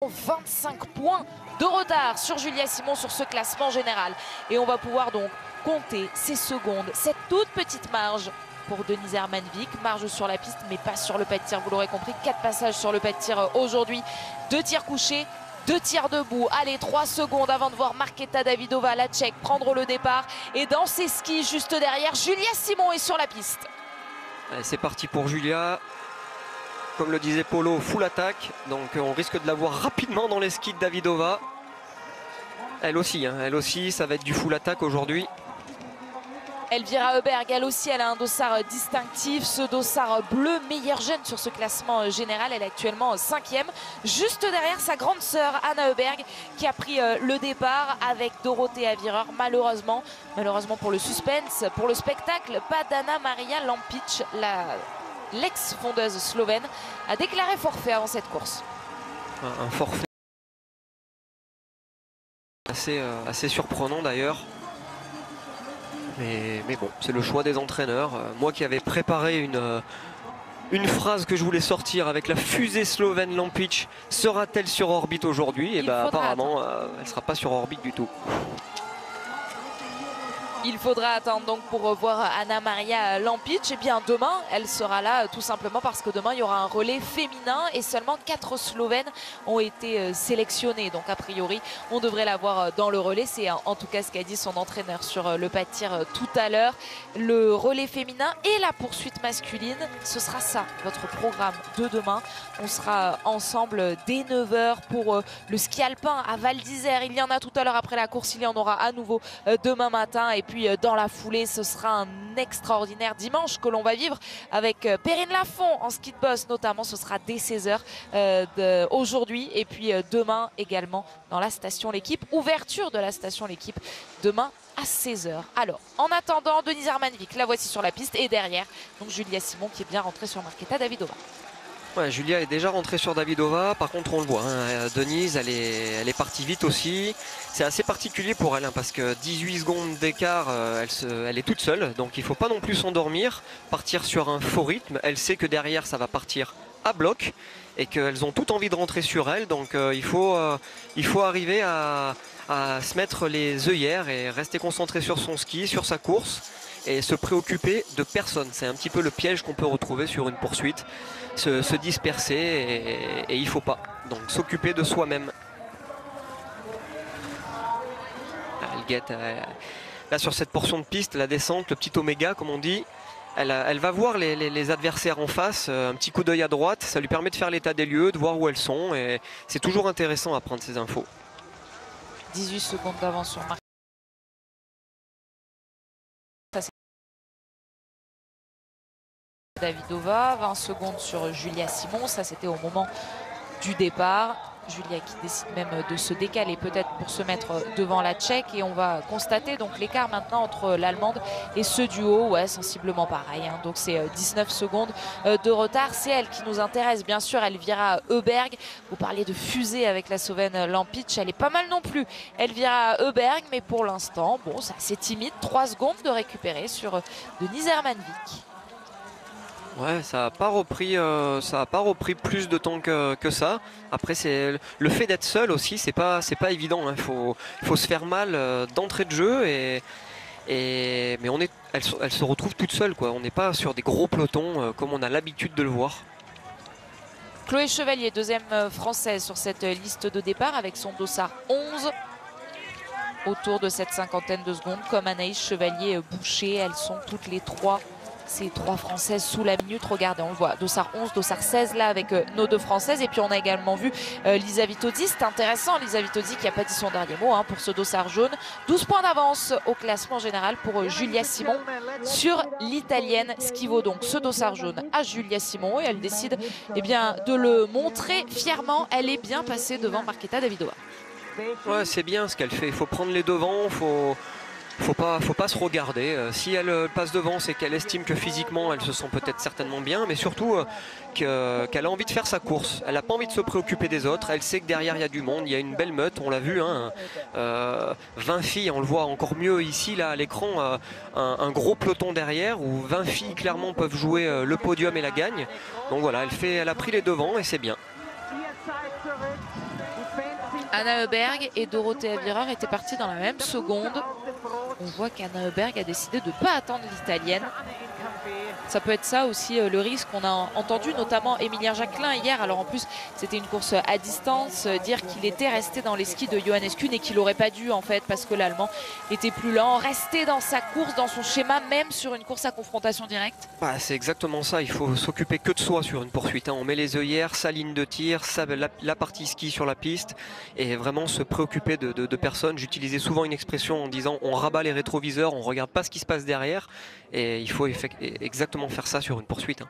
25 points de retard sur Julia Simon sur ce classement général. Et on va pouvoir donc compter ces secondes, cette toute petite marge pour Denise Hermanvik. Marge sur la piste, mais pas sur le pas de tir, vous l'aurez compris. 4 passages sur le pas de tir aujourd'hui. 2 tirs couchés, 2 tirs debout. Allez, 3 secondes avant de voir Markéta Davidová, la Tchèque, prendre le départ. Et dans ses skis, juste derrière, Julia Simon est sur la piste. C'est parti pour Julia. Comme le disait Polo, full attaque. Donc on risque de la voir rapidement dans les skis de Davidová. Elle aussi, ça va être du full attaque aujourd'hui. Elvira Heuberg, elle aussi, elle a un dossard distinctif, ce dossard bleu, meilleure jeune sur ce classement général. Elle est actuellement 5e, juste derrière sa grande sœur Anna Heuberg qui a pris le départ avec Dorothea Virer. Malheureusement pour le suspense, pour le spectacle, pas d'Anna Maria Lampic, l'ex-fondeuse slovène, a déclaré forfait avant cette course. Un forfait assez surprenant d'ailleurs. Mais bon, c'est le choix des entraîneurs. Moi qui avais préparé une phrase que je voulais sortir avec la fusée slovène Lampic, sera-t-elle sur orbite aujourd'hui? Et bah apparemment, elle ne sera pas sur orbite du tout. Il faudra attendre donc pour revoir Anna Maria Lampic. Et bien demain, elle sera là tout simplement parce que demain, il y aura un relais féminin et seulement 4 Slovènes ont été sélectionnés. Donc a priori, on devrait la voir dans le relais. C'est en tout cas ce qu'a dit son entraîneur sur le pas de tir tout à l'heure. Le relais féminin et la poursuite masculine, ce sera ça, votre programme de demain. On sera ensemble dès 9 h pour le ski alpin à Val d'Isère. Il y en a tout à l'heure après la course, il y en aura à nouveau demain matin. Et puis dans la foulée, ce sera un extraordinaire dimanche que l'on va vivre avec Perrine Lafont en ski de boss notamment. Ce sera dès 16 h aujourd'hui. Et puis demain également dans la station L'Équipe. Ouverture de la station L'Équipe demain à 16 h. Alors, en attendant, Denise Hermanvik, la voici sur la piste. Et derrière, donc Julia Simon qui est bien rentrée sur Markéta Davidová. Ouais, Julia est déjà rentrée sur Davidová, par contre on le voit, Denise elle est partie vite aussi. C'est assez particulier pour elle parce que 18 secondes d'écart, elle est toute seule, donc il ne faut pas non plus s'endormir, partir sur un faux rythme. Elle sait que derrière ça va partir à bloc et qu'elles ont toutes envie de rentrer sur elle, donc il faut arriver à se mettre les œillères et rester concentré sur son ski, sur sa course et se préoccuper de personne. C'est un petit peu le piège qu'on peut retrouver sur une poursuite. Se disperser et il ne faut pas. Donc s'occuper de soi-même. Elle guette là sur cette portion de piste, la descente, le petit oméga comme on dit. Elle va voir les adversaires en face, un petit coup d'œil à droite, ça lui permet de faire l'état des lieux, de voir où elles sont et c'est toujours intéressant à prendre ces infos. 18 secondes d'avance sur Markéta Davidová, 20 secondes sur Julia Simon, ça c'était au moment du départ. Julia qui décide même de se décaler peut-être pour se mettre devant la Tchèque et on va constater donc l'écart maintenant entre l'Allemande et ce duo, ouais sensiblement pareil, donc c'est 19 secondes de retard. C'est elle qui nous intéresse bien sûr, Elvira Heuberg. Vous parliez de fusée avec la Slovène Lampic, elle est pas mal non plus, Elvira Heuberg, mais pour l'instant bon c'est assez timide, 3 secondes de récupérer sur Denise Hermanvik. Ouais, ça n'a pas repris plus de temps que ça. Après, c'est le fait d'être seul aussi, c'est pas évident. Il faut se faire mal d'entrée de jeu mais elle se retrouve toute seule, quoi. On n'est pas sur des gros pelotons comme on a l'habitude de le voir. Chloé Chevalier, deuxième française sur cette liste de départ avec son dossard 11. Autour de cette cinquantaine de secondes, comme Anaïs Chevalier-Boucher, elles sont toutes les trois. Ces 3 françaises sous la minute, regardez, on le voit, dossard 11, dossard 16 là avec nos 2 françaises. Et puis on a également vu Lisa Vitozzi, c'est intéressant, Lisa Vitozzi qui n'a pas dit son dernier mot pour ce dossard jaune. 12 points d'avance au classement général pour Julia Simon sur l'italienne, ce qui vaut donc ce dossard jaune à Julia Simon. Et elle décide de le montrer fièrement, elle est bien passée devant Markéta Davidová. Ouais, c'est bien ce qu'elle fait, il faut prendre les devants, faut pas se regarder. Si elle passe devant, c'est qu'elle estime que physiquement elle se sent peut-être certainement bien, mais surtout qu'elle a envie de faire sa course. Elle n'a pas envie de se préoccuper des autres. Elle sait que derrière il y a du monde, il y a une belle meute, on l'a vu, 20 filles, on le voit encore mieux ici là à l'écran, un gros peloton derrière où 20 filles clairement peuvent jouer le podium et la gagne. Donc voilà, elle a pris les devants et c'est bien. Anna Heuberg et Dorothea Virer étaient parties dans la même seconde. On voit qu'Anna Heuberg a décidé de ne pas attendre l'Italienne. Ça peut être ça aussi le risque. On a entendu notamment Émilien Jacquelin hier. Alors en plus, c'était une course à distance. Dire qu'il était resté dans les skis de Johannes Kuhn et qu'il n'aurait pas dû en fait parce que l'Allemand était plus lent. Rester dans sa course, dans son schéma, même sur une course à confrontation directe. Bah, c'est exactement ça. Il faut s'occuper que de soi sur une poursuite. On met les œillères, sa ligne de tir, la partie ski sur la piste et vraiment se préoccuper de personnes. J'utilisais souvent une expression en disant on rabat les rétroviseurs, on ne regarde pas ce qui se passe derrière et il faut exactement faire ça sur une poursuite.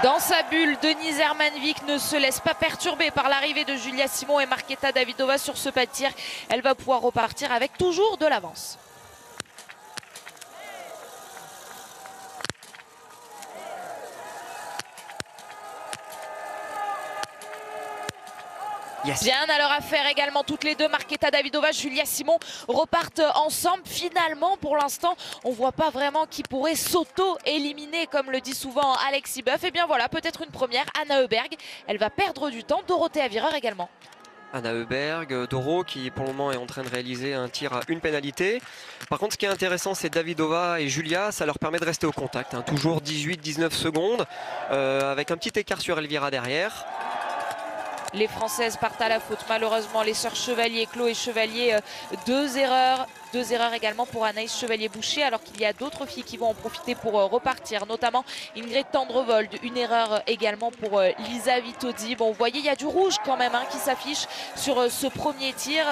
Dans sa bulle, Denise Hermanvik ne se laisse pas perturber par l'arrivée de Julia Simon et Marketa Davidova sur ce pas de tir. Elle va pouvoir repartir avec toujours de l'avance. Yes. Bien à leur affaire également toutes les deux, Marketa Davidova, Julia Simon repartent ensemble. Finalement, pour l'instant, on ne voit pas vraiment qui pourrait s'auto-éliminer, comme le dit souvent Alexis Boeuf. Et bien voilà, peut-être une première, Anna Heuberg. Elle va perdre du temps, Dorothea Virer également. Anna Heuberg, Doro qui pour le moment est en train de réaliser un tir à une pénalité. Par contre ce qui est intéressant c'est Davidova et Julia, ça leur permet de rester au contact. Toujours 18-19 secondes avec un petit écart sur Elvira derrière. Les Françaises partent à la faute. Malheureusement, les sœurs Chevalier, Chloé Chevalier, deux erreurs. Deux erreurs également pour Anaïs Chevalier-Boucher, alors qu'il y a d'autres filles qui vont en profiter pour repartir, notamment Ingrid Tendrevold. Une erreur également pour Lisa Vitozzi. Bon, vous voyez, il y a du rouge quand même qui s'affiche sur ce premier tir.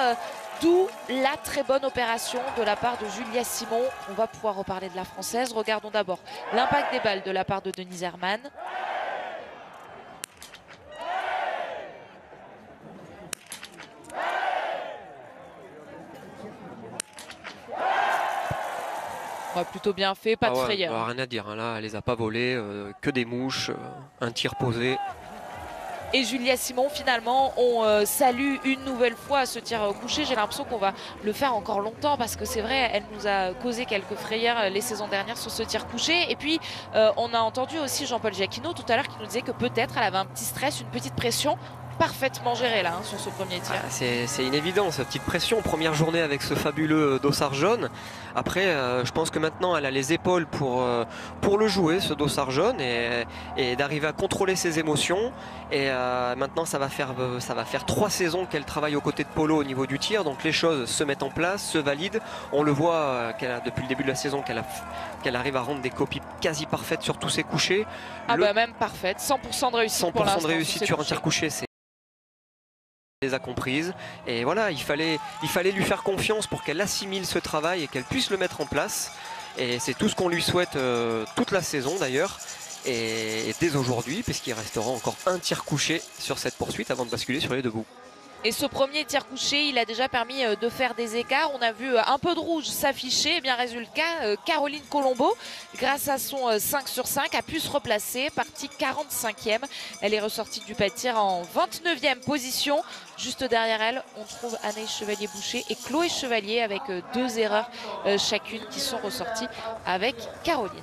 D'où la très bonne opération de la part de Julia Simon. On va pouvoir reparler de la Française. Regardons d'abord l'impact des balles de la part de Denise Herman. Plutôt bien fait, pas de frayeur. Bah, rien à dire, là elle les a pas volées, que des mouches, un tir posé. Et Julia Simon, finalement, on salue une nouvelle fois ce tir couché. J'ai l'impression qu'on va le faire encore longtemps parce que c'est vrai, elle nous a causé quelques frayeurs les saisons dernières sur ce tir couché. Et puis, on a entendu aussi Jean-Paul Giacchino tout à l'heure qui nous disait que peut-être elle avait un petit stress, une petite pression. Parfaitement géré là sur ce premier tir. C'est une évidence, petite pression, première journée avec ce fabuleux dossard jaune. Après je pense que maintenant elle a les épaules pour le jouer ce dossard jaune et d'arriver à contrôler ses émotions. Et maintenant ça va faire 3 saisons qu'elle travaille aux côtés de Polo au niveau du tir, donc les choses se mettent en place, se valident. On le voit depuis le début de la saison qu'elle arrive à rendre des copies quasi parfaites sur tous ses couchés. Bah même parfaite, 100% de réussite 100% pour l'instant. 100% de réussite sur un tir couché, c'est les a comprises et voilà, il fallait lui faire confiance pour qu'elle assimile ce travail et qu'elle puisse le mettre en place, et c'est tout ce qu'on lui souhaite toute la saison d'ailleurs et dès aujourd'hui, puisqu'il restera encore un tir couché sur cette poursuite avant de basculer sur les debout. Et ce premier tir couché, il a déjà permis de faire des écarts. On a vu un peu de rouge s'afficher. Et bien résultat, Caroline Colombo, grâce à son 5 sur 5, a pu se replacer, partie 45e. Elle est ressortie du pas de tir en 29e position. Juste derrière elle, on trouve Anaïs Chevalier-Boucher et Chloé Chevalier avec 2 erreurs chacune qui sont ressorties avec Caroline.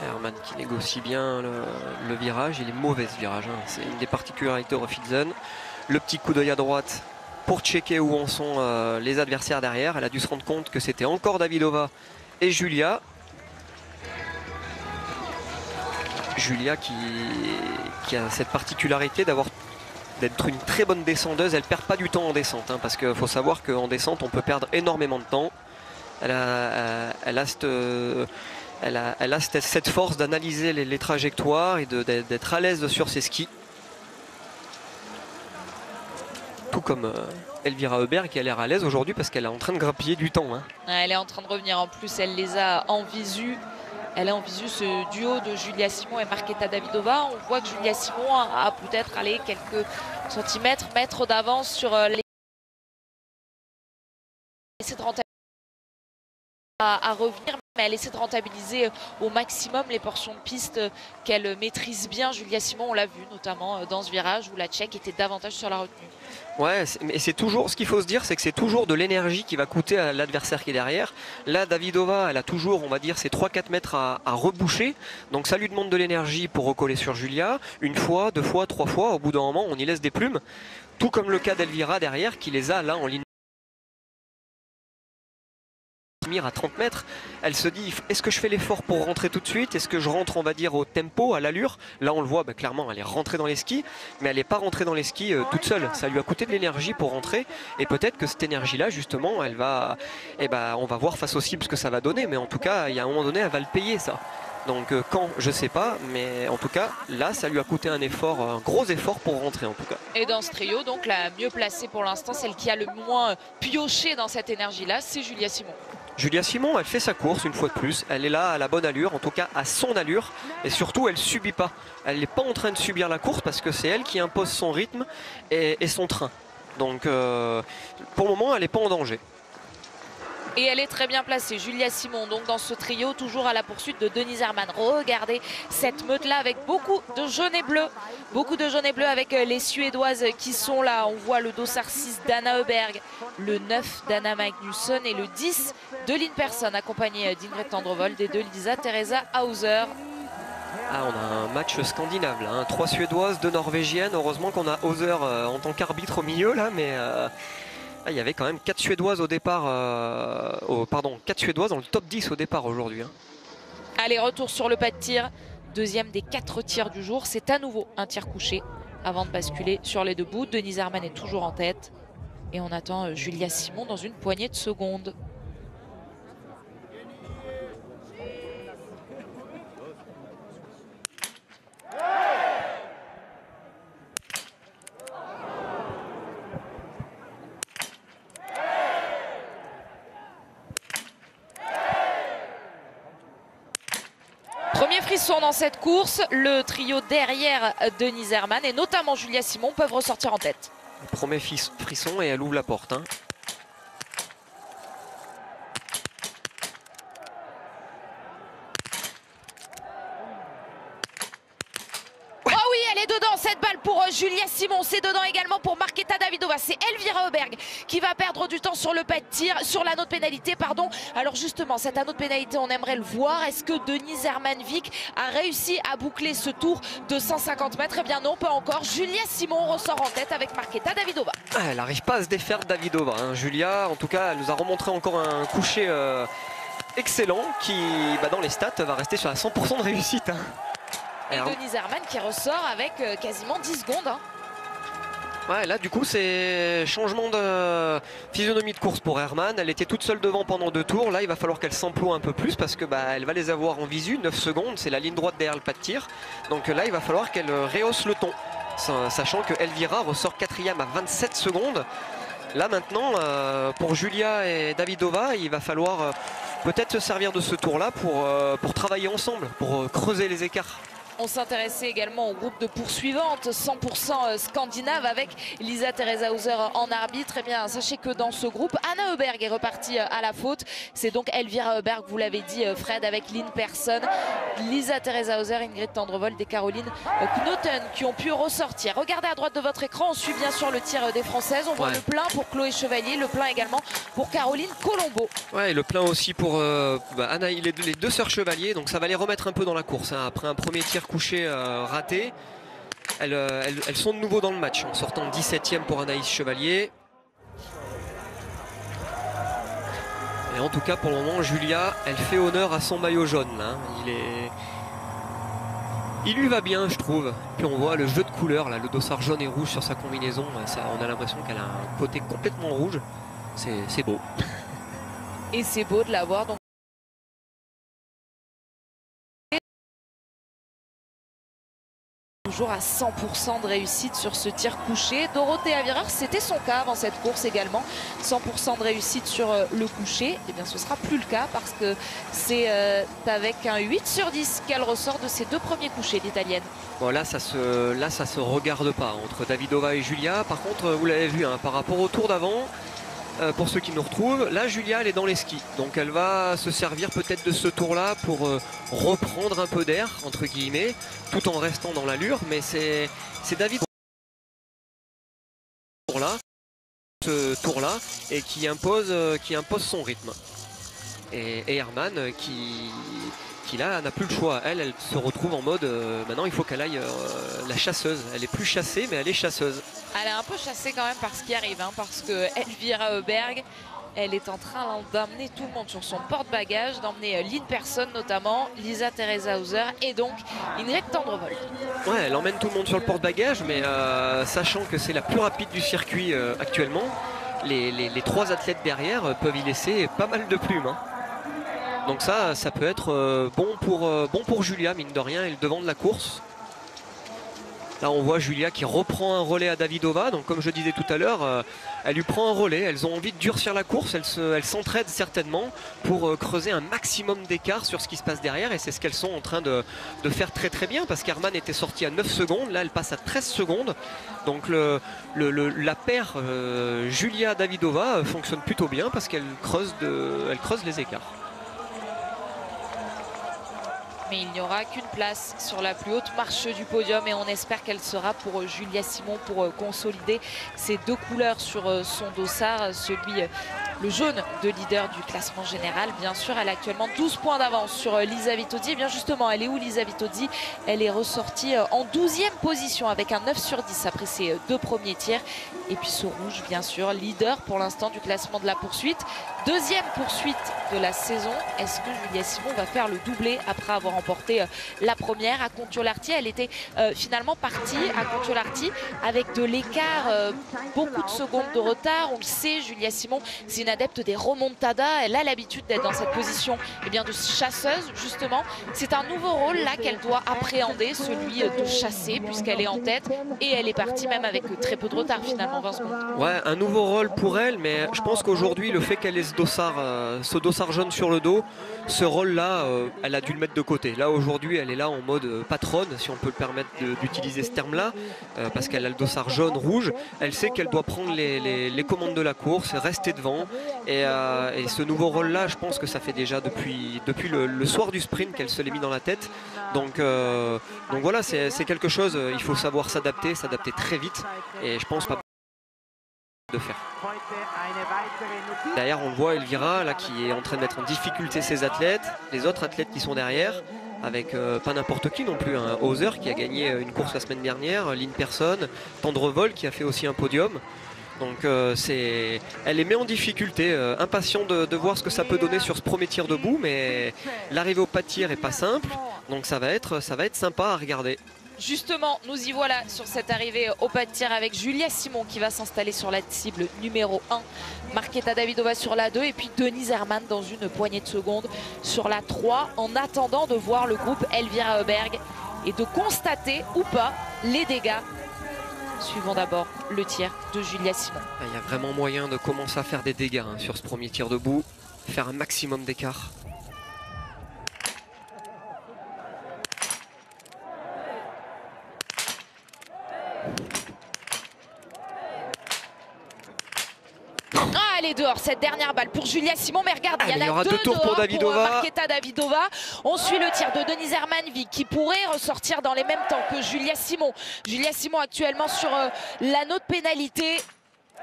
Herman qui négocie bien le virage, il est mauvais ce virage, c'est une des particularités Rofitzen. Le petit coup d'œil à droite pour checker où en sont les adversaires derrière. Elle a dû se rendre compte que c'était encore Davidova et Julia. Julia qui a cette particularité d'être une très bonne descendeuse. Elle ne perd pas du temps en descente, parce qu'il faut savoir qu'en descente on peut perdre énormément de temps. Elle a cette force d'analyser les trajectoires et d'être à l'aise sur ses skis. Tout comme Elvira Heuberg qui a l'air à l'aise aujourd'hui parce qu'elle est en train de grappiller du temps. Elle est en train de revenir, en plus elle les a en visu. Elle a en visu ce duo de Julia Simon et Marketa Davidova. On voit que Julia Simon a peut-être allé quelques mètres d'avance sur les... Essaie de rentrer à revenir. Mais elle essaie de rentabiliser au maximum les portions de piste qu'elle maîtrise bien. Julia Simon, on l'a vu notamment dans ce virage où la Tchèque était davantage sur la retenue. Ouais, mais c'est toujours, ce qu'il faut se dire, c'est que c'est toujours de l'énergie qui va coûter à l'adversaire qui est derrière. Là, Davidova, elle a toujours, on va dire, ces 3-4 mètres à reboucher. Donc ça lui demande de l'énergie pour recoller sur Julia. Une fois, 2 fois, 3 fois. Au bout d'un moment, on y laisse des plumes. Tout comme le cas d'Elvira derrière, qui les a là en ligne à 30 mètres. Elle se dit, est-ce que je fais l'effort pour rentrer tout de suite? Est-ce que je rentre, on va dire, au tempo, à l'allure? Là, on le voit, clairement, elle est rentrée dans les skis, mais elle n'est pas rentrée dans les skis toute seule. Ça lui a coûté de l'énergie pour rentrer, et peut-être que cette énergie-là, justement, elle va, on va voir face au cible ce que ça va donner, mais en tout cas, il y a un moment donné, elle va le payer, ça. Donc quand, je sais pas, mais en tout cas, là, ça lui a coûté un effort, un gros effort pour rentrer, en tout cas. Et dans ce trio, donc, la mieux placée pour l'instant, celle qui a le moins pioché dans cette énergie-là, c'est Julia Simon. Julia Simon, elle fait sa course une fois de plus, elle est là à la bonne allure, en tout cas à son allure, et surtout elle subit pas. Elle n'est pas en train de subir la course parce que c'est elle qui impose son rythme et son train. Donc pour le moment, elle n'est pas en danger. Et elle est très bien placée, Julia Simon, donc dans ce trio, toujours à la poursuite de Denise Herrmann. Regardez cette meute-là avec beaucoup de jaunes et bleus. Beaucoup de jaunes et bleus avec les Suédoises qui sont là. On voit le dossard 6 d'Anna Öberg, le 9 d'Anna Magnusson et le 10 de Lynn Persson, accompagné d'Ingrid Tendrevold et de Lisa Teresa Hauser. Ah, on a un match scandinave là, hein. 3 Suédoises, 2 Norvégiennes. Heureusement qu'on a Hauser en tant qu'arbitre au milieu là, mais... il y avait quand même 4 Suédoises au départ, 4 Suédoises dans le top 10 au départ aujourd'hui. Hein. Allez, retour sur le pas de tir. Deuxième des 4 tirs du jour. C'est à nouveau un tir couché avant de basculer sur les deux bouts. Denise Herrmann est toujours en tête. Et on attend Julia Simon dans une poignée de secondes. Premier frisson dans cette course, le trio derrière Denise Herrmann et notamment Julia Simon peuvent ressortir en tête. Le premier frisson et elle ouvre la porte. Hein. Oh oui, elle est dedans cette balle pour Julia Simon, c'est dedans également pour Markéta Davidova. C'est Elvira Öberg qui va perdre du temps sur le pas de tir, sur l'anneau de pénalité, pardon. Alors justement, cet anneau de pénalité, on aimerait le voir. Est-ce que Denise Herrmann-Wick a réussi à boucler ce tour de 150 mètres? Eh bien non, pas encore. Julia Simon ressort en tête avec Markéta Davidova. Elle n'arrive pas à se défaire de Davidova. Hein. Julia, en tout cas, elle nous a remontré encore un coucher excellent qui, dans les stats, va rester sur la 100% de réussite. Hein. Et Denise Herrmann qui ressort avec quasiment 10 secondes. Hein. Ouais, là du coup c'est changement de physionomie de course pour Herrmann. Elle était toute seule devant pendant 2 tours. Là il va falloir qu'elle s'emploie un peu plus parce que elle va les avoir en visu. 9 secondes, c'est la ligne droite derrière le pas de tir. Donc là il va falloir qu'elle rehausse le ton. Sachant que Elvira ressort 4e à 27 secondes. Là maintenant pour Julia et Davidova, il va falloir peut-être se servir de ce tour là pour travailler ensemble, pour creuser les écarts. On s'intéressait également au groupe de poursuivantes 100% scandinave avec Lisa Teresa Hauser en arbitre. Eh bien, sachez que dans ce groupe, Anna Öberg est repartie à la faute. C'est donc Elvira Öberg, vous l'avez dit Fred, avec Lynn Persson, Lisa Teresa Hauser, Ingrid Tendrevold et Caroline Knoten qui ont pu ressortir. Regardez à droite de votre écran, on suit bien sûr le tir des Françaises. On voit le plein pour Chloé Chevalier, le plein également pour Caroline Colombo. Ouais, et le plein aussi pour Anna, les 2 sœurs Chevalier. Donc ça va les remettre un peu dans la course. Hein, après un premier tir couché raté, elles sont de nouveau dans le match en sortant 17e pour Anaïs Chevalier. Et en tout cas pour le moment Julia, elle fait honneur à son maillot jaune. Hein. Il lui va bien je trouve. Puis on voit le jeu de couleurs, là, le dossard jaune et rouge sur sa combinaison. Ça, on a l'impression qu'elle a un côté complètement rouge. C'est beau. Et c'est beau de l'avoir. Donc toujours à 100% de réussite sur ce tir couché. Dorothée Avirard, c'était son cas avant cette course également. 100% de réussite sur le couché. Eh bien, ce ne sera plus le cas parce que c'est avec un 8 sur 10 qu'elle ressort de ses 2 premiers couchés, l'italienne. Bon, là, ça se regarde pas entre Davidova et Julia. Par contre, vous l'avez vu, hein, par rapport au tour d'avant, pour ceux qui nous retrouvent, là Julia elle est dans les skis. Donc elle va se servir peut-être de ce tour-là pour reprendre un peu d'air, entre guillemets, tout en restant dans l'allure. Mais c'est David ce tour-là et qui impose son rythme. Et Herman qui là n'a plus le choix. Elle se retrouve en mode maintenant il faut qu'elle aille la chasseuse. Elle est plus chassée mais elle est chasseuse. Elle est un peu chassée quand même par ce qui arrive, hein, parce que Elvira Oberg, elle est en train d'amener tout le monde sur son porte-bagages, d'emmener Lynn Persson notamment, Lisa Teresa Hauser et donc Ingrid Tendrevold. Ouais, elle emmène tout le monde sur le porte-bagages, mais sachant que c'est la plus rapide du circuit actuellement, les trois athlètes derrière peuvent y laisser pas mal de plumes. Hein. Donc ça peut être bon pour Julia, mine de rien, et le devant de la course. Là on voit Julia qui reprend un relais à Davidova, donc comme je disais tout à l'heure, elle lui prend un relais, elles ont envie de durcir la course, elles s'entraident certainement pour creuser un maximum d'écart sur ce qui se passe derrière, et c'est ce qu'elles sont en train de faire très très bien, parce qu'Herman était sortie à 9 secondes, là elle passe à 13 secondes, donc la paire Julia-Davidova fonctionne plutôt bien parce qu'elle creuse les écarts. Mais il n'y aura qu'une place sur la plus haute marche du podium et on espère qu'elle sera pour Julia Simon pour consolider ses deux couleurs sur son dossard, le jaune de leader du classement général. Bien sûr, elle a actuellement 12 points d'avance sur Lisa Vitozzi. Et bien justement, elle est où Lisa Vitozzi? Elle est ressortie en 12e position avec un 9 sur 10 après ses deux premiers tirs. Et puis ce rouge, bien sûr, leader pour l'instant du classement de la poursuite. Deuxième poursuite de la saison. Est-ce que Julia Simon va faire le doublé après avoir remporté la première à Kontiolahti? Elle était finalement partie à Kontiolahti avec de l'écart, beaucoup de secondes de retard. On le sait, Julia Simon, c'est une adepte des remontadas. Elle a l'habitude d'être dans cette position de chasseuse, justement. C'est un nouveau rôle là qu'elle doit appréhender, celui de chasser, puisqu'elle est en tête. Et elle est partie même avec très peu de retard, finalement, 20 secondes. Ouais, un nouveau rôle pour elle, mais je pense qu'aujourd'hui, le fait qu'elle ait ce dossard jaune sur le dos, ce rôle-là, elle a dû le mettre de côté. Là, aujourd'hui, elle est là en mode patronne, si on peut le permettre d'utiliser ce terme-là, parce qu'elle a le dossard jaune-rouge. Elle sait qu'elle doit prendre les commandes de la course, rester devant. Et ce nouveau rôle-là, je pense que ça fait déjà depuis le soir du sprint qu'elle se l'est mis dans la tête. Donc voilà, c'est quelque chose, il faut savoir s'adapter très vite. Et je pense pas de faire. Derrière on le voit, Elvira là qui est en train de mettre en difficulté ses athlètes, les autres athlètes qui sont derrière, avec pas n'importe qui non plus, hein. Hauser qui a gagné une course la semaine dernière, Lynn Persson, Tendrevold qui a fait aussi un podium. Donc elle les met en difficulté, impatient de voir ce que ça peut donner sur ce premier tir debout, mais l'arrivée au pas de tir est pas simple, donc ça va être sympa à regarder. Justement, nous y voilà sur cette arrivée au pas de tir avec Julia Simon qui va s'installer sur la cible numéro 1. Marketa Davidova sur la 2 et puis Denise Herman dans une poignée de secondes sur la 3 en attendant de voir le groupe Elvira Oberg et de constater ou pas les dégâts. Suivons d'abord le tir de Julia Simon. Il y a vraiment moyen de commencer à faire des dégâts sur ce premier tir debout, faire un maximum d'écart. Ah, elle est dehors, cette dernière balle pour Julia Simon. Mais regardez, il y en a deux tours pour Davidova. Marketa Davidova. On suit le tir de Denise Hermanvik qui pourrait ressortir dans les mêmes temps que Julia Simon. Julia Simon actuellement sur l'anneau de pénalité.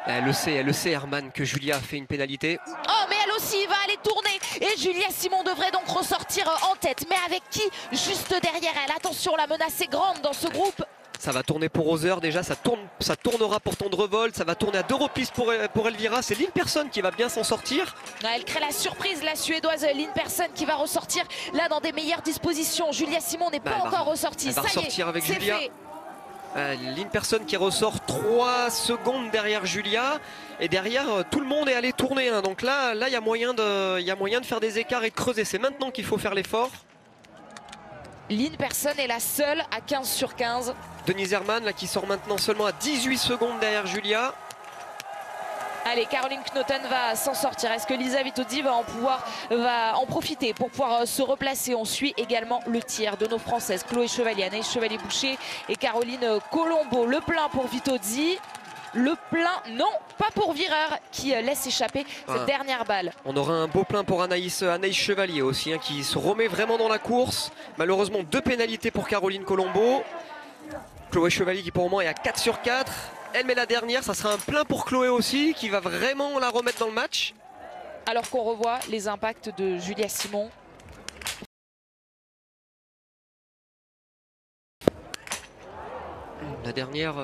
Elle le sait Herman que Julia a fait une pénalité. Oh mais elle aussi va aller tourner et Julia Simon devrait donc ressortir en tête. Mais avec qui? Juste derrière elle. Attention, la menace est grande dans ce groupe. Ça va tourner pour Hauser déjà, ça tournera pour Tendrevold, ça va tourner à deux reprises pour Elvira. C'est Lynn Persson qui va bien s'en sortir. Elle crée la surprise, la suédoise Lynn Persson qui va ressortir là dans des meilleures dispositions. Julia Simon n'est pas encore ressortie. Elle va ressortir avec Julia. Lynn Persson qui ressort 3 secondes derrière Julia. Et derrière, tout le monde est allé tourner. Hein. Donc là, il y a moyen de faire des écarts et de creuser. C'est maintenant qu'il faut faire l'effort. Lynn Persson est la seule à 15 sur 15. Denise Herman là, qui sort maintenant seulement à 18 secondes derrière Julia. Allez, Caroline Knoten va s'en sortir. Est-ce que Lisa Vitozzi va en profiter pour pouvoir se replacer? On suit également le tir de nos Françaises, Chloé Chevalier, Anaïs Chevalier-Boucher et Caroline Colombo. Le plein pour Vitozzi. le plein. Non, pas pour Vireur qui laisse échapper cette dernière balle. On aura un beau plein pour Anaïs Chevalier aussi, hein, qui se remet vraiment dans la course. Malheureusement, 2 pénalités pour Caroline Colombo. Chloé Chevalier qui pour le moment est à 4 sur 4. Elle met la dernière, ça sera un plein pour Chloé aussi, qui va vraiment la remettre dans le match. Alors qu'on revoit les impacts de Julia Simon. La dernière...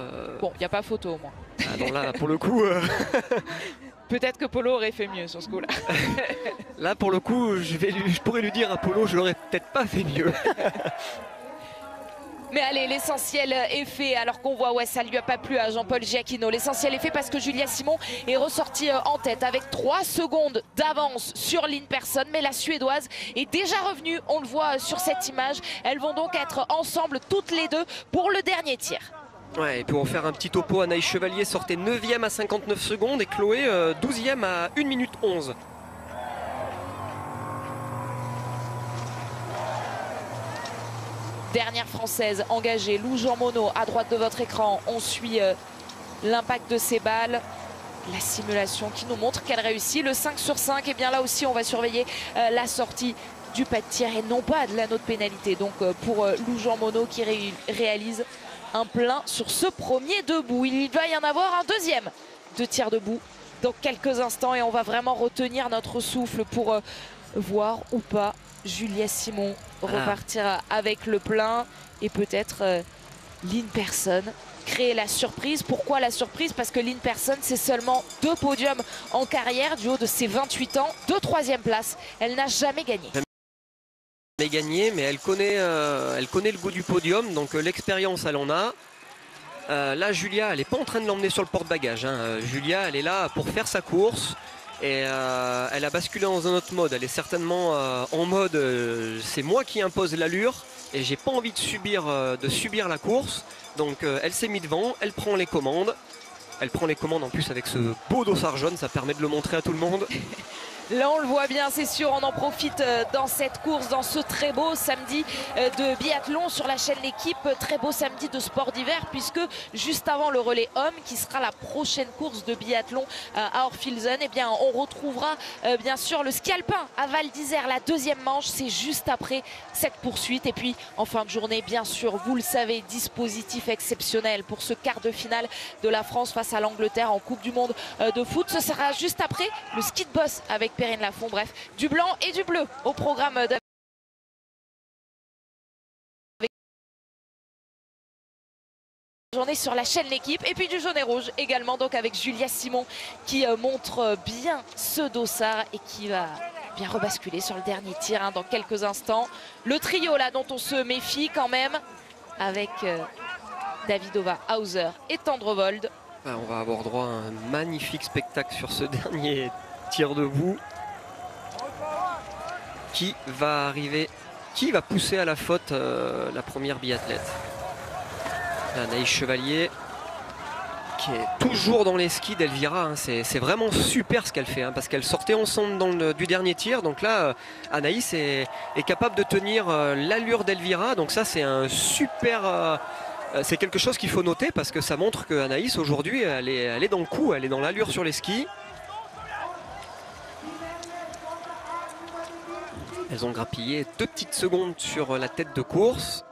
Bon, il n'y a pas photo au moins. Ah non, là, pour le coup... Peut-être que Polo aurait fait mieux sur ce coup-là. Là, pour le coup, je pourrais lui dire à Polo, je l'aurais peut-être pas fait mieux. Mais allez, l'essentiel est fait, alors qu'on voit, ouais, ça ne lui a pas plu à Jean-Paul Giacchino. L'essentiel est fait parce que Julia Simon est ressortie en tête avec 3 secondes d'avance sur Lynn Persson. Mais la Suédoise est déjà revenue, on le voit sur cette image. Elles vont donc être ensemble toutes les deux pour le dernier tir. Ouais, et pour faire un petit topo, Anaïs Chevalier sortait 9e à 59 secondes et Chloé 12e à 1 minute 11. Dernière française engagée, Lou Jean Monod à droite de votre écran. On suit l'impact de ces balles. La simulation qui nous montre qu'elle réussit. Le 5 sur 5, et bien là aussi on va surveiller la sortie du pas de tir et non pas de l'anneau de pénalité. Donc pour Lou Jean Monod qui réalise un plein sur ce premier debout. Il va y en avoir un deuxième de tir debout dans quelques instants et on va vraiment retenir notre souffle pour voir ou pas Julia Simon repartir avec le plein et peut-être Lynn Persson créer la surprise. Pourquoi la surprise? Parce que Lynn Persson, c'est seulement 2 podiums en carrière du haut de ses 28 ans, 2 3e places. Elle n'a jamais gagné. Mais elle connaît le goût du podium, donc l'expérience elle en a. Là Julia, elle n'est pas en train de l'emmener sur le porte-bagages, hein. Julia, elle est là pour faire sa course et elle a basculé dans un autre mode. Elle est certainement en mode c'est moi qui impose l'allure et j'ai pas envie de subir la course. Donc elle s'est mise devant, elle prend les commandes. Elle prend les commandes en plus avec ce beau dossard jaune, ça permet de le montrer à tout le monde. Là on le voit bien, c'est sûr, on en profite dans cette course, dans ce très beau samedi de biathlon sur la chaîne L'équipe. Très beau samedi de sport d'hiver puisque juste avant le relais homme qui sera la prochaine course de biathlon à Orphilsen, eh bien on retrouvera bien sûr le ski alpin à Val d'Isère, la 2e manche, c'est juste après cette poursuite. Et puis en fin de journée, bien sûr, vous le savez, dispositif exceptionnel pour ce quart de finale de la France face à l'Angleterre en Coupe du Monde de foot. Ce sera juste après le ski de boss avec Perrine Lafont. Bref, du blanc et du bleu au programme de la journée sur la chaîne L'équipe. Et puis du jaune et rouge également, donc avec Julia Simon qui montre bien ce dossard et qui va bien rebasculer sur le dernier tir dans quelques instants. Le trio là dont on se méfie quand même avec Davidova, Hauser et Tendrevold. On va avoir droit à un magnifique spectacle sur ce dernier tir debout. Qui va pousser à la faute la première biathlète? Anaïs Chevalier qui est toujours dans les skis d'Elvira, hein. C'est vraiment super ce qu'elle fait, hein, parce qu'elle sortait ensemble du dernier tir. Donc là Anaïs est capable de tenir l'allure d'Elvira. Donc ça c'est un super... c'est quelque chose qu'il faut noter parce que ça montre que Anaïs aujourd'hui elle est dans le coup, elle est dans l'allure sur les skis. Elles ont grappillé 2 petites secondes sur la tête de course.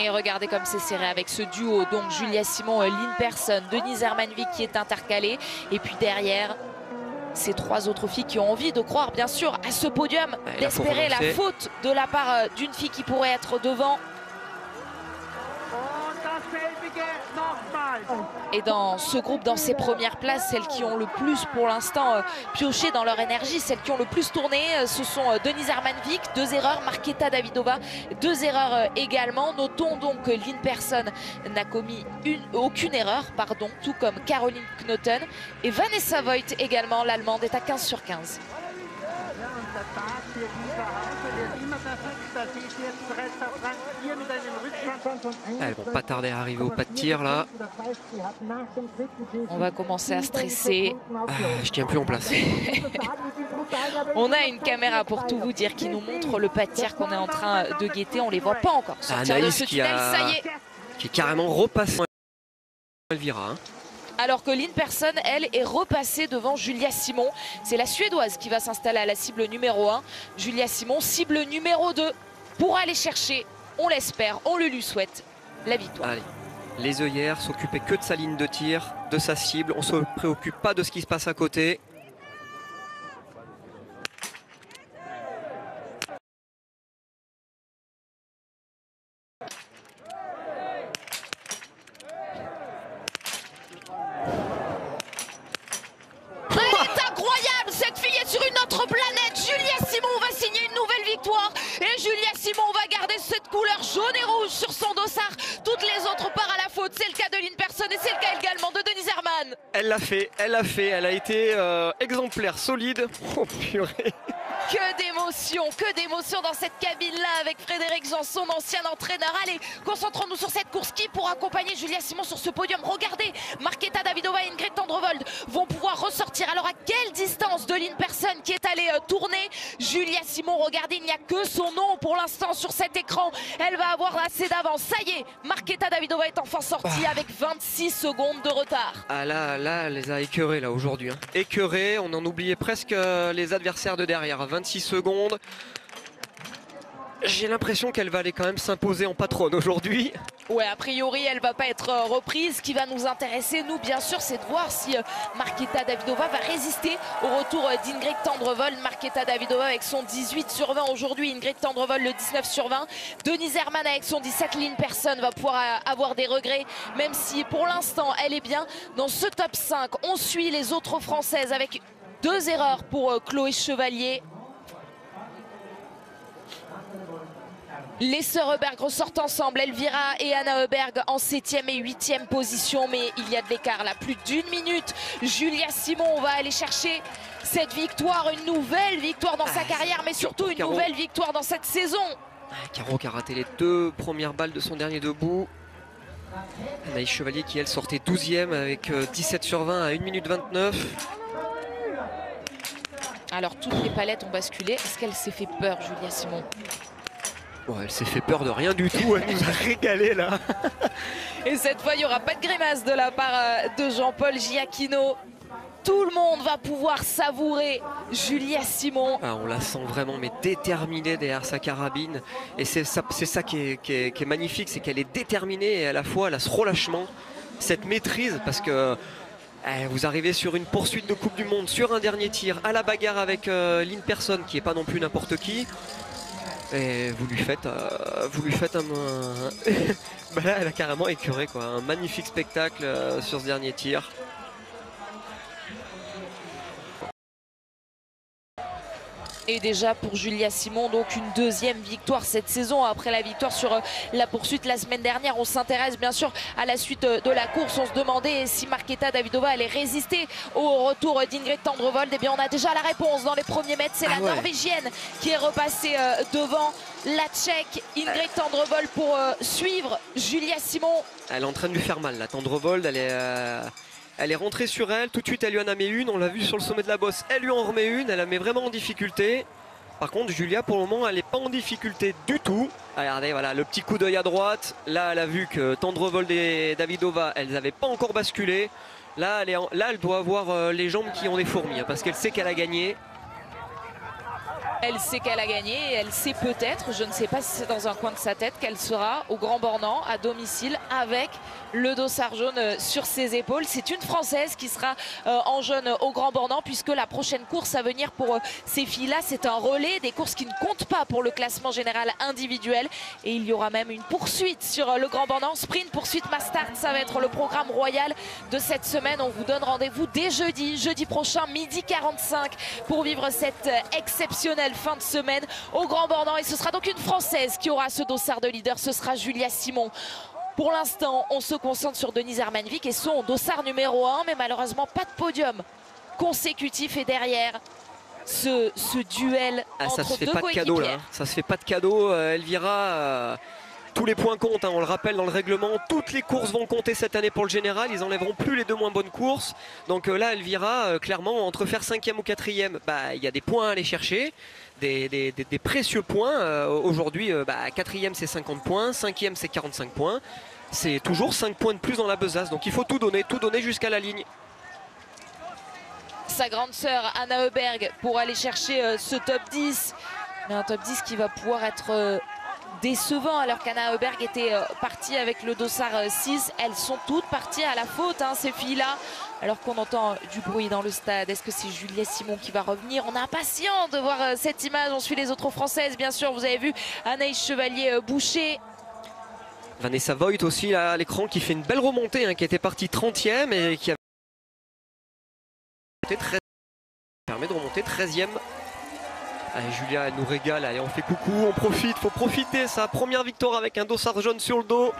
Et regardez comme c'est serré avec ce duo, donc Julia Simon, Lynn Persson, Denise Hermanvik qui est intercalée. Et puis derrière, ces 3 autres filles qui ont envie de croire bien sûr à ce podium, d'espérer la faute de la part d'une fille qui pourrait être devant. Et dans ce groupe, dans ces premières places, celles qui ont le plus pour l'instant pioché dans leur énergie, celles qui ont le plus tourné, ce sont Denise Hermanvik, 2 erreurs, Markéta Davidova, 2 erreurs également. Notons donc que Lynn Persson n'a commis aucune erreur, pardon, tout comme Caroline Knoten. Et Vanessa Voigt également, l'allemande, est à 15 sur 15. Elles vont pas tarder à arriver au pas de tir là. On va commencer à stresser. Je tiens plus en place. On a une caméra pour tout vous dire qui nous montre le pas de tir qu'on est en train de guetter. On les voit pas encore sortir de ce tunnel. Ça y est. Qui est carrément repassé Elvira. Hein. Alors que Lynn Persson, elle, est repassée devant Julia Simon. C'est la Suédoise qui va s'installer à la cible numéro 1. Julia Simon, cible numéro 2, pour aller chercher, on l'espère, on le lui souhaite, la victoire. Allez. Les œillères s'occupaient que de sa ligne de tir, de sa cible. On ne se préoccupe pas de ce qui se passe à côté. Et Julia Simon va garder cette couleur jaune et rouge sur son dossard. Toutes les autres partent à la faute. C'est le cas de Lynn Persson et c'est le cas également de Denise Herrmann. Elle l'a fait, elle a été exemplaire, solide. Oh purée. Que d'émotion dans cette cabine-là avec Frédéric Janson, ancien entraîneur. Allez, concentrons-nous sur cette course. Qui pour accompagner Julia Simon sur ce podium? Regardez, Markéta Davidova et Ingrid Tendrevold vont pouvoir ressortir. Alors à quelle distance de Lynn Persson qui est allée tourner Julia Simon? Regardez, il n'y a que son nom pour l'instant sur cet écran. Elle va avoir assez d'avance. Ça y est, Markéta Davidova est enfin sortie avec 26 secondes de retard. Ah là, elle les a écœurés là aujourd'hui. Hein. Écœurés, on en oubliait presque les adversaires de derrière. 26 secondes. J'ai l'impression qu'elle va aller quand même s'imposer en patronne aujourd'hui. Ouais, a priori, elle va pas être reprise. Ce qui va nous intéresser, nous, bien sûr, c'est de voir si Markéta Davidova va résister au retour d'Ingrid Tendrevold. Markéta Davidova avec son 18/20 aujourd'hui, Ingrid Tendrevold le 19/20. Denise Herrmann avec son 17, Lynn Persson va pouvoir avoir des regrets, même si pour l'instant, elle est bien dans ce top 5. On suit les autres Françaises avec 2 erreurs pour Chloé Chevalier. Les sœurs Heuberg ressortent ensemble, Elvira et Anna Heuberg en 7e et 8e position, mais il y a de l'écart là, plus d'1 minute. Julia Simon va aller chercher cette victoire, une nouvelle victoire dans sa carrière, mais surtout une nouvelle victoire dans cette saison. Caro qui a raté les 2 premières balles de son dernier debout. Anaïs Chevalier qui elle sortait 12e avec 17/20 à 1 minute 29. Alors toutes les palettes ont basculé. Est-ce qu'elle s'est fait peur, Julia Simon? Bon, elle s'est fait peur de rien du tout, elle nous a régalé là. Et cette fois, il n'y aura pas de grimace de la part de Jean-Paul Giacchino. Tout le monde va pouvoir savourer Julia Simon. Ah, on la sent vraiment mais déterminée derrière sa carabine. Et c'est ça qui est magnifique, c'est qu'elle est déterminée et à la fois elle a ce relâchement, cette maîtrise, parce que vous arrivez sur une poursuite de Coupe du Monde, sur un dernier tir, à la bagarre avec Lynn Persson, qui n'est pas non plus n'importe qui. Et vous lui faites un... bah là, elle a carrément écœuré, quoi. Un magnifique spectacle sur ce dernier tir. Et déjà pour Julia Simon, donc une 2e victoire cette saison après la victoire sur la poursuite la semaine dernière. On s'intéresse bien sûr à la suite de la course. On se demandait si Markéta Davidova allait résister au retour d'Ingrid Tendrevold. Et bien on a déjà la réponse dans les premiers mètres. C'est la Norvégienne qui est repassée devant la Tchèque Ingrid Tendrevold pour suivre Julia Simon. Elle est en train de lui faire mal, la Tendrevold. Elle est rentrée sur elle, tout de suite elle lui en a mis une, on l'a vu sur le sommet de la bosse, elle lui en remet une, elle la met vraiment en difficulté. Par contre Julia pour le moment elle n'est pas en difficulté du tout. Regardez, voilà le petit coup d'œil à droite, là elle a vu que Tendrevold et Davidova elles n'avaient pas encore basculé. Là elle doit avoir les jambes qui ont des fourmis, hein, parce qu'elle sait qu'elle a gagné. Elle sait qu'elle a gagné et elle sait peut-être, je ne sais pas si c'est dans un coin de sa tête, qu'elle sera au Grand Bornand à domicile avec le dossard jaune sur ses épaules. C'est une Française qui sera en jaune au Grand Bornand, puisque la prochaine course à venir pour ces filles-là, c'est un relais, des courses qui ne comptent pas pour le classement général individuel. Et il y aura même une poursuite sur le Grand Bornand. Sprint, poursuite, mass start, ça va être le programme royal de cette semaine. On vous donne rendez-vous dès jeudi prochain, 12h45, pour vivre cette exceptionnelle fin de semaine au Grand Bornand. Et ce sera donc une Française qui aura ce dossard de leader, ce sera Julia Simon. Pour l'instant, on se concentre sur Denise Hermanvik et son dossard numéro 1, mais malheureusement pas de podium consécutif. Et derrière, ce duel entre ça se fait deux pas de cadeau là, ça se fait pas de cadeau. Elvira, tous les points comptent, hein, on le rappelle dans le règlement, toutes les courses vont compter cette année pour le général, ils enlèveront plus les 2 moins bonnes courses. Donc là Elvira, clairement entre faire 5e ou 4e, il y a des points à aller chercher. Des précieux points. Aujourd'hui, 4e c'est 50 points, 5e c'est 45 points. c'est toujours 5 points de plus dans la besace. Donc il faut tout donner jusqu'à la ligne. Sa grande sœur Anna Heuberg pour aller chercher ce top 10. Mais un top 10 qui va pouvoir être décevant alors qu'Anna Heuberg était partie avec le dossard 6. Elles sont toutes parties à la faute, hein, ces filles-là. Alors qu'on entend du bruit dans le stade. Est-ce que c'est Julia Simon qui va revenir? On est impatient de voir cette image. On suit les autres Françaises, bien sûr. Vous avez vu Anaïs Chevalier-Boucher. Vanessa Voigt aussi là, à l'écran qui fait une belle remontée, hein, qui était partie 30e et qui avait été permet de remonter 13e. Allez, Julia, elle nous régale, allez, on fait coucou, on profite, faut profiter, sa première victoire avec un dossard jaune sur le dos.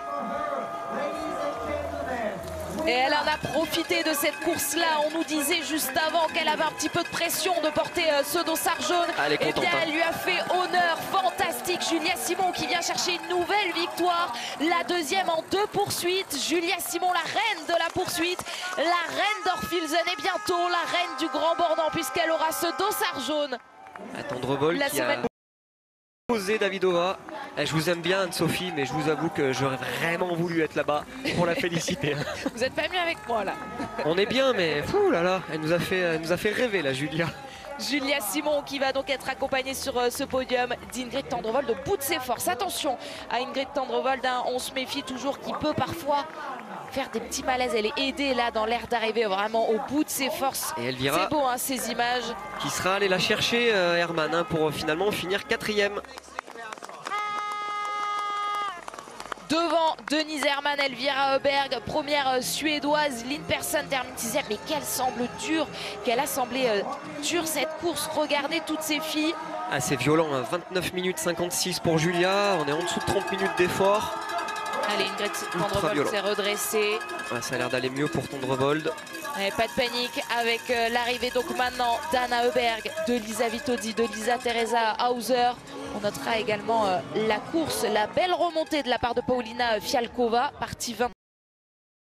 Et elle en a profité de cette course-là. On nous disait juste avant qu'elle avait un petit peu de pression de porter ce dossard jaune. Elle est contente, et bien, elle lui a fait honneur. Fantastique. Julia Simon qui vient chercher une nouvelle victoire. La deuxième en 2 poursuites. Julia Simon, la reine de la poursuite. La reine d'Orphilsen et bientôt la reine du Grand Bornand puisqu'elle aura ce dossard jaune. Un tendre-vol qui a posé Davidova. Je vous aime bien Anne-Sophie, mais je vous avoue que j'aurais vraiment voulu être là-bas pour la féliciter. Vous n'êtes pas mieux avec moi là. On est bien, mais fou là là, elle nous a fait rêver la Julia. Julia Simon qui va donc être accompagnée sur ce podium d'Ingrid Tendrevold au bout de ses forces. Attention à Ingrid Tendrevold, hein, on se méfie toujours qu'il peut parfois faire des petits malaises. Elle est aidée là dans l'air d'arriver vraiment au bout de ses forces. Et Elvira, c'est beau hein, ces images. Qui sera allée la chercher Hermann hein, pour finalement finir 4e. Devant Denise Herrmann, Elvira Heuberg, première suédoise, Lynn Persson termine 6e. Mais qu'elle semble dure, qu'elle a semblé dure cette course. Regardez toutes ces filles. Ah, c'est violent, hein. 29 minutes 56 pour Julia, on est en dessous de 30 minutes d'effort. Allez, Ingrid Tendrevold s'est redressée. Ouais, ça a l'air d'aller mieux pour Tendrevold. Pas de panique avec l'arrivée donc maintenant d'Anna Heuberg, de Lisa Vitozzi, de Lisa Teresa Hauser. On notera également la course, la belle remontée de la part de Paulina Fialkova, partie 20.